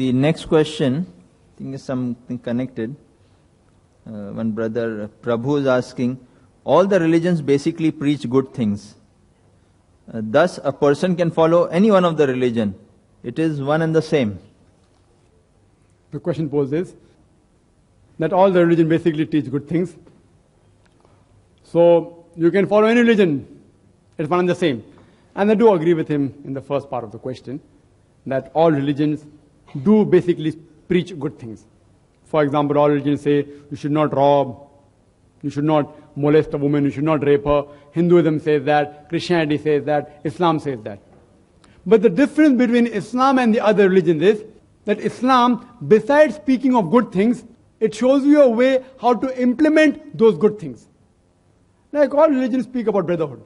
The next question, I think is something connected. One brother, Prabhu, is asking, all the religions basically preach good things. Thus, a person can follow any one of the religion. It is one and the same. The question posed is that all the religion basically teach good things. So you can follow any religion. It's one and the same. And I do agree with him in the first part of the question that all religions do basically preach good things. For example, all religions say you should not rob, you should not molest a woman, you should not rape her. Hinduism says that, Christianity says that, Islam says that. But the difference between Islam and the other religions is that Islam, besides speaking of good things, it shows you a way how to implement those good things. Like all religions speak about brotherhood.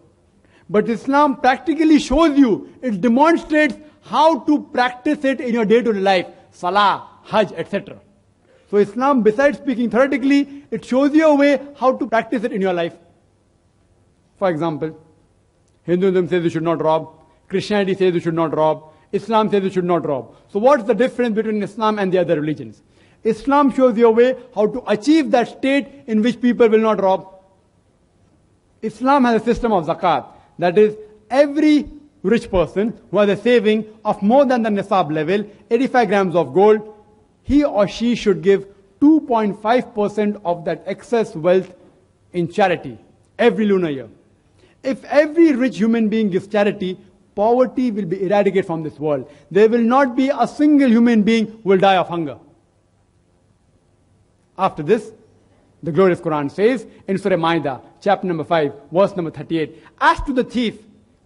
But Islam practically shows you, it demonstrates how to practice it in your day-to-day life. Salah, Hajj, etc. So Islam, besides speaking theoretically, it shows you a way how to practice it in your life. For example, Hinduism says you should not rob, Christianity says you should not rob, Islam says you should not rob. So what's the difference between Islam and the other religions? Islam shows you a way how to achieve that state in which people will not rob. Islam has a system of zakat. That is, every rich person who has a saving of more than the nisab level, 85 grams of gold, he or she should give 2.5% of that excess wealth in charity every lunar year. If every rich human being gives charity, poverty will be eradicated from this world. There will not be a single human being who will die of hunger. After this, the glorious Quran says in Surah Ma'idah, chapter number 5, verse number 38, as to the thief,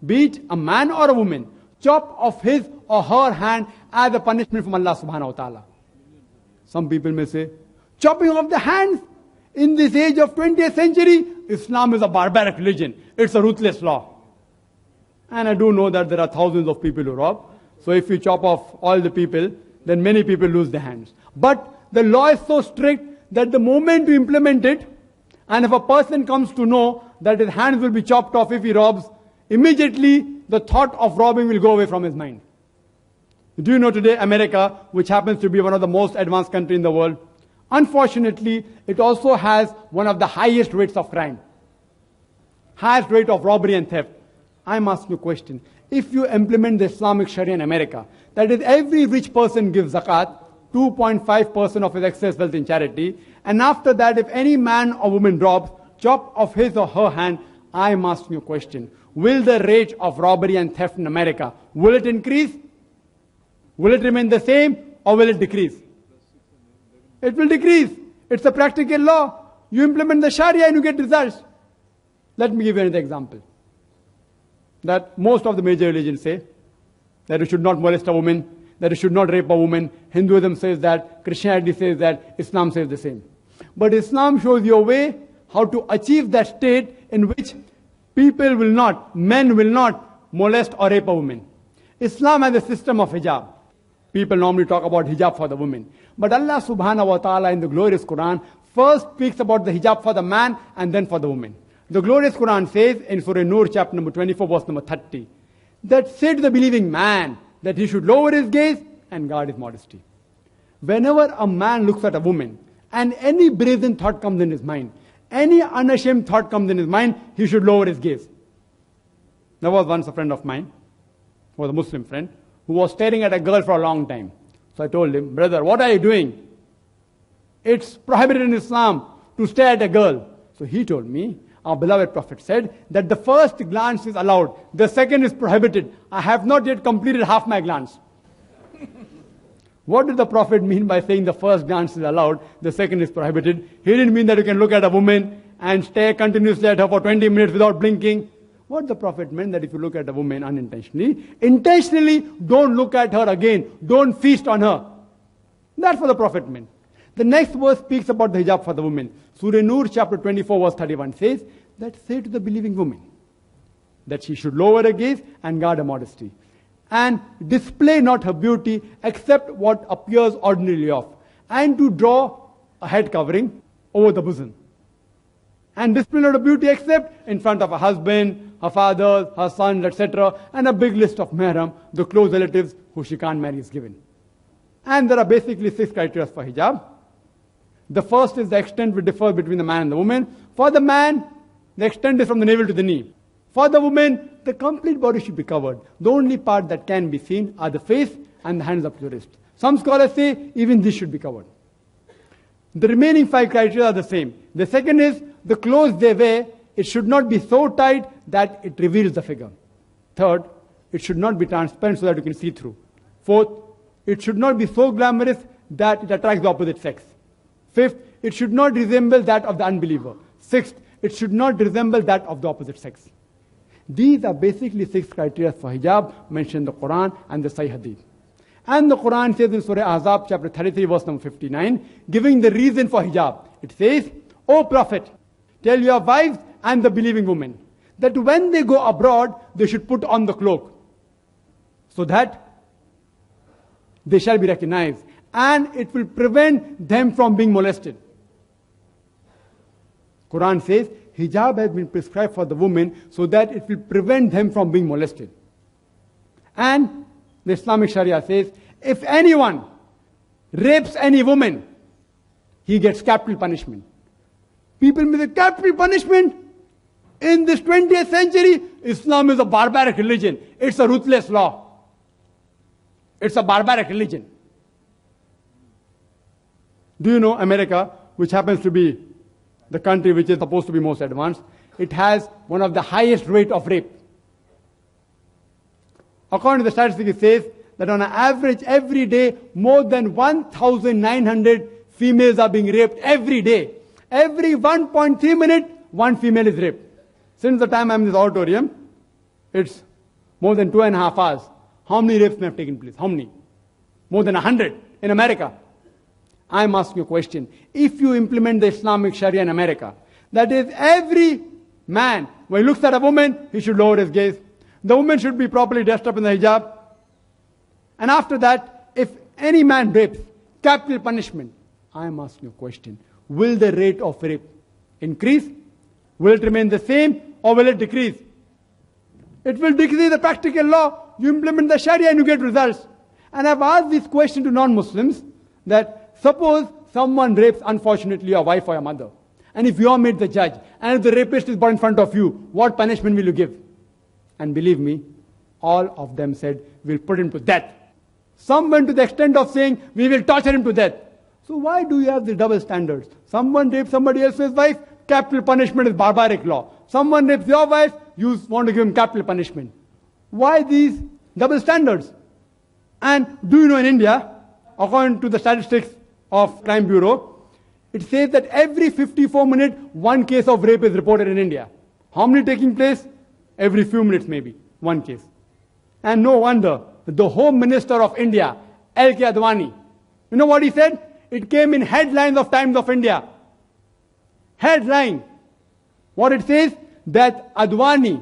be it a man or a woman, chop off his or her hand as a punishment from Allah subhanahu wa ta'ala. Some people may say, chopping off the hands in this age of 20th century, Islam is a barbaric religion. It's a ruthless law. And I do know that there are thousands of people who rob. So if you chop off all the people, then many people lose their hands. But the law is so strict that the moment you implement it, and if a person comes to know that his hands will be chopped off if he robs, immediately the thought of robbing will go away from his mind. Do you know today America, which happens to be one of the most advanced countries in the world, unfortunately, it also has one of the highest rates of crime. Highest rate of robbery and theft. I'm asking you a question. If you implement the Islamic Sharia in America, that is every rich person gives zakat, 2.5% of his excess wealth in charity, and after that if any man or woman robs, chop off his or her hand, I'm asking you a question. Will the rate of robbery and theft in America, will it increase? Will it remain the same or will it decrease? It will decrease. It's a practical law. You implement the Sharia and you get results. Let me give you another example. That most of the major religions say that you should not molest a woman, that you should not rape a woman. Hinduism says that, Christianity says that, Islam says the same. But Islam shows you a way how to achieve that state in which people will not, men will not molest or rape a woman. Islam has a system of hijab. People normally talk about hijab for the women. But Allah subhanahu wa ta'ala in the glorious Quran first speaks about the hijab for the man and then for the woman. The glorious Quran says in Surah Nur chapter number 24 verse number 30 that say to the believing man that he should lower his gaze and guard his modesty. Whenever a man looks at a woman and any brazen thought comes in his mind, any unashamed thought comes in his mind, he should lower his gaze. There was once a friend of mine, who was a Muslim friend, who was staring at a girl for a long time. So I told him, brother, what are you doing? It's prohibited in Islam to stare at a girl. So he told me, our beloved Prophet said that the first glance is allowed, the second is prohibited. I have not yet completed half my glance. What did the Prophet mean by saying the first glance is allowed, the second is prohibited? He didn't mean that you can look at a woman and stare continuously at her for 20 minutes without blinking. What the Prophet meant that if you look at a woman unintentionally, intentionally don't look at her again. Don't feast on her. That's what the Prophet meant. The next verse speaks about the hijab for the woman. Surah Nur chapter 24 verse 31 says that say to the believing woman that she should lower her gaze and guard her modesty and display not her beauty except what appears ordinarily of, and to draw a head covering over the bosom. And display not her beauty except in front of her husband, her father, her sons, etc. and a big list of mahram, the close relatives who she can't marry is given. And there are basically 6 criteria for hijab. The first is the extent which differs between the man and the woman. For the man, the extent is from the navel to the knee. For the woman, the complete body should be covered. The only part that can be seen are the face and the hands up to the wrist. Some scholars say even this should be covered. The remaining 5 criteria are the same. The second is the clothes they wear, it should not be so tight that it reveals the figure. Third, it should not be transparent so that you can see through. Fourth, it should not be so glamorous that it attracts the opposite sex. Fifth, it should not resemble that of the unbeliever. Sixth, it should not resemble that of the opposite sex. These are basically 6 criteria for hijab mentioned in the Quran and the Sahih Hadith. And the Quran says in Surah Ahzab, chapter 33, verse number 59, giving the reason for hijab. It says, O Prophet, tell your wives and the believing women that when they go abroad, they should put on the cloak so that they shall be recognized and it will prevent them from being molested. Quran says, hijab has been prescribed for the women so that it will prevent them from being molested. And the Islamic Sharia says, if anyone rapes any woman, he gets capital punishment. People may say, capital punishment? In this 20th century, Islam is a barbaric religion. It's a ruthless law. It's a barbaric religion. Do you know America, which happens to be the country which is supposed to be most advanced, it has one of the highest rate of rape. According to the statistics, it says that on an average every day, more than 1,900 females are being raped every day. Every 1.3 minutes, one female is raped. Since the time I'm in this auditorium, it's more than 2.5 hours. How many rapes may have taken place? How many? More than 100 in America. I'm asking you a question. If you implement the Islamic Sharia in America, that is every man, when he looks at a woman, he should lower his gaze. The woman should be properly dressed up in the hijab. And after that, if any man rapes, capital punishment. I am asking you a question. Will the rate of rape increase? Will it remain the same or will it decrease? It will decrease the practical law. You implement the Sharia and you get results. And I've asked this question to non-Muslims that suppose someone rapes unfortunately your wife or your mother. And if you are made the judge and if the rapist is brought in front of you, what punishment will you give? And believe me, all of them said, we'll put him to death. Some went to the extent of saying, we will torture him to death. So why do you have the double standards? Someone rapes somebody else's wife, capital punishment is barbaric law. Someone rapes your wife, you want to give him capital punishment. Why these double standards? And do you know in India, according to the statistics of Crime Bureau, it says that every 54 minutes, one case of rape is reported in India. How many taking place? Every few minutes maybe, one case. And no wonder, the Home Minister of India, L.K. Advani, you know what he said? It came in headlines of Times of India. Headline. What it says? That Advani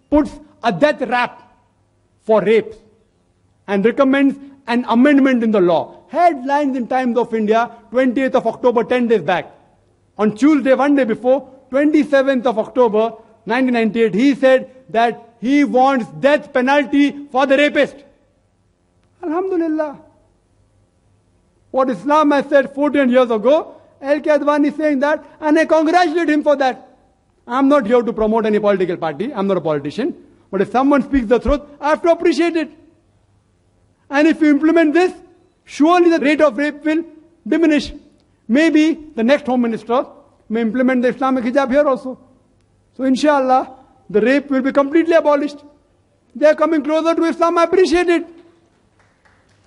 puts a death rap for rapes and recommends an amendment in the law. Headlines in Times of India, 28th of October, 10 days back. On Tuesday, one day before, 27th of October, 1998, he said that he wants death penalty for the rapist. Alhamdulillah. What Islam has said 14 years ago, L.K. Advani is saying that, and I congratulate him for that. I'm not here to promote any political party. I'm not a politician. But if someone speaks the truth, I have to appreciate it. And if you implement this, surely the rate of rape will diminish. Maybe the next Home Minister may implement the Islamic hijab here also. So inshallah, the rape will be completely abolished. They are coming closer to Islam. I appreciate it.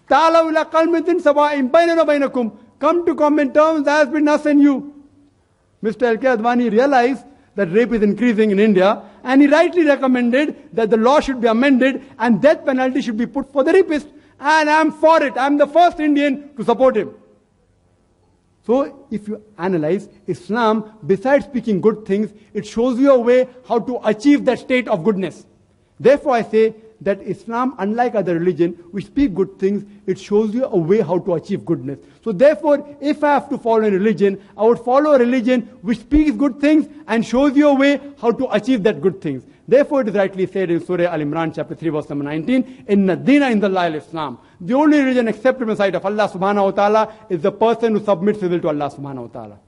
Ta'alaw ila qalmatin sawa'in baynana wa baynakum. Come to common terms, there has been us and you. Mr. L.K. Advani realized that rape is increasing in India, and he rightly recommended that the law should be amended and death penalty should be put for the rapist. And I'm for it. I'm the first Indian to support him. So if you analyze Islam, besides speaking good things, it shows you a way how to achieve that state of goodness. Therefore I say that Islam, unlike other religion, which speak good things, it shows you a way how to achieve goodness. So therefore, if I have to follow a religion, I would follow a religion which speaks good things and shows you a way how to achieve that good things. Therefore, it is rightly said in Surah Al-Imran, chapter 3, verse number 19, Inna Dina Indallahi al-Islam. The only religion accepted in the sight of Allah subhanahu wa ta'ala is the person who submits his will to Allah subhanahu wa ta'ala.